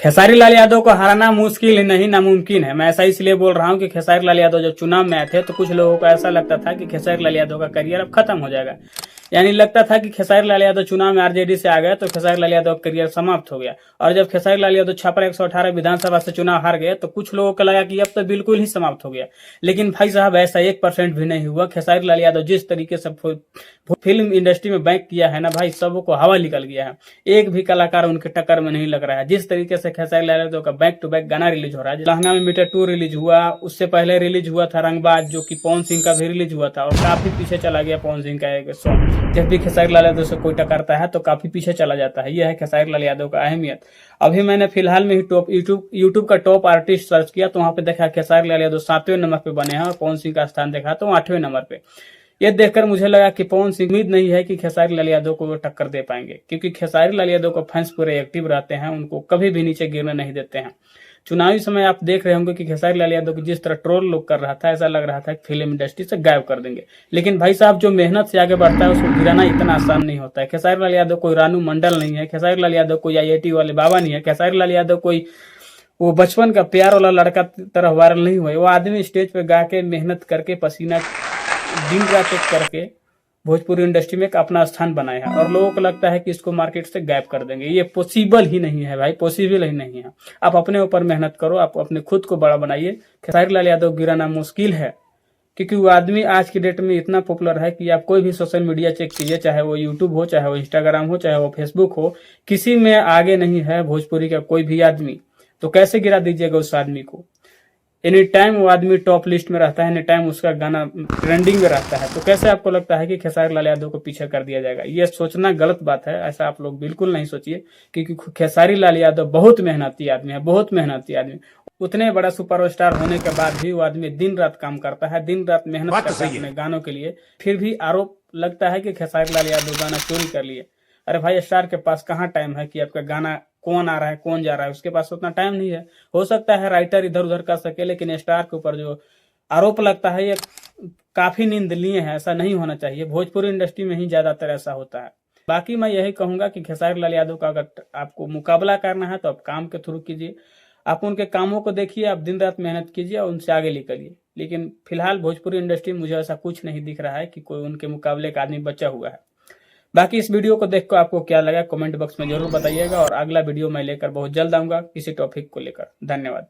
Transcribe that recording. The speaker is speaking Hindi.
खेसारी लाल यादव को हराना मुश्किल ही नहीं नामुमकिन है। मैं ऐसा इसलिए बोल रहा हूं कि खेसारी लाल यादव जब चुनाव में आए थे तो कुछ लोगों को ऐसा लगता था कि खेसारी लाल यादव का करियर अब खत्म हो जाएगा। यानी लगता था कि खेसारी लाल यादव चुनाव में आरजेडी से आ गए तो खेसारी लाल यादव का करियर समाप्त हो गया। और जब खेसारी लाल यादव छपरा 118 विधानसभा से चुनाव हार गए तो कुछ लोगों को लगा कि अब तो बिल्कुल ही समाप्त हो गया। लेकिन भाई साहब ऐसा 1% भी नहीं हुआ। खेसारी लाल यादव जिस तरीके से फिल्म इंडस्ट्री में बैंक किया है ना भाई, सबको हवा निकल गया है। एक भी कलाकार उनके टक्कर में नहीं लग रहा है। जिस तरीके से खेसारी लाल यादव का बैक टू बैक गाना रिलीज हो रहा है, लहंगा में मीटर 2 रिलीज हुआ, उससे पहले रिलीज हुआ था रंगबाज जो कि पवन सिंह का भी रिलीज हुआ था और काफी पीछे चला गया पवन सिंह का एक सॉन्ग। जब भी खेसारी लाल यादव से कोई टकरता है तो काफी पीछे चला जाता है। यह है खेसारी लाल यादव का अहमियत। अभी मैंने फिलहाल में ही टॉप यूट्यूब का टॉप आर्टिस्ट सर्च किया तो वहां पे देखा खेसारी लाल यादव 7वें नंबर पे बने हैं और पवन सिंह का स्थान देखा तो 8वें नंबर पे। ये देखकर मुझे लगा कि पवन सिंह उम्मीद नहीं है कि खेसारी लाल यादव को वो टक्कर दे पाएंगे, क्योंकि खेसारी लाल यादव को फैंस पूरे एक्टिव रहते हैं, उनको कभी भी नीचे गिरने नहीं देते हैं। चुनावी समय आप देख रहे होंगे कि खेसारी लाल यादव को जिस तरह ट्रोल लोग कर रहा था, ऐसा लग रहा था कि फिल्म इंडस्ट्री से गायब कर देंगे। लेकिन भाई साहब जो मेहनत से आगे बढ़ता है उसको गिराना इतना आसान नहीं होता है। खेसारी लाल यादव कोई रानू मंडल नहीं है, खेसारी लाल यादव कोई IIT वाले बाबा नहीं है, खेसारी लाल यादव कोई वो बचपन का प्यार वाला लड़का तरह वायरल नहीं हुआ। वो आदमी स्टेज पे गा के मेहनत करके पसीना दिन रात एक करके भोजपुरी इंडस्ट्री में एक अपना स्थान बनाया है और लोगों को लगता है कि इसको मार्केट से गायब कर देंगे। ये पॉसिबल ही नहीं है भाई, पॉसिबल ही नहीं है। आप अपने ऊपर मेहनत करो, आप अपने खुद को बड़ा बनाइए। खेसारी लाल यादव गिराना मुश्किल है क्योंकि वो आदमी आज की डेट में इतना पॉपुलर है कि आप कोई भी सोशल मीडिया चेक कीजिए, चाहे वो यूट्यूब हो, चाहे वो इंस्टाग्राम हो, चाहे वो फेसबुक हो, किसी में आगे नहीं है भोजपुरी का कोई भी आदमी। तो कैसे गिरा दीजिएगा उस आदमी को? एनी टाइम वो आदमी टॉप लिस्ट में रहता है, एनी टाइम उसका गाना ट्रेंडिंग में रहता है। तो कैसे आपको लगता है कि खेसारी लाल यादव को पीछे कर दिया जाएगा? ये सोचना गलत बात है, ऐसा आप लोग बिल्कुल नहीं सोचिए, क्योंकि खेसारी लाल यादव बहुत मेहनती आदमी है, बहुत मेहनती आदमी। उतने बड़ा सुपरस्टार होने के बाद भी वो आदमी दिन रात काम करता है, दिन रात मेहनत करता है अपने गानों के लिए। फिर भी आरोप लगता है कि खेसारी लाल यादव गाना चोरी कर लिए। अरे भाई, स्टार के पास कहाँ टाइम है कि आपका गाना कौन आ रहा है कौन जा रहा है, उसके पास उतना टाइम नहीं है। हो सकता है राइटर इधर उधर कर सके, लेकिन स्टार के ऊपर जो आरोप लगता है ये काफी निंदनीय है। ऐसा नहीं होना चाहिए। भोजपुरी इंडस्ट्री में ही ज्यादातर ऐसा होता है। बाकी मैं यही कहूंगा कि खेसारी लाल यादव का अगर आपको मुकाबला करना है तो आप काम के थ्रू कीजिए, आप उनके कामों को देखिए, आप दिन रात मेहनत कीजिए और उनसे आगे निकलिए। लेकिन फिलहाल भोजपुरी इंडस्ट्री में मुझे ऐसा कुछ नहीं दिख रहा है कि कोई उनके मुकाबले का आदमी बचा हुआ है। बाकी इस वीडियो को देखकर आपको क्या लगा कमेंट बॉक्स में जरूर बताइएगा और अगला वीडियो मैं लेकर बहुत जल्द आऊंगा किसी टॉपिक को लेकर। धन्यवाद।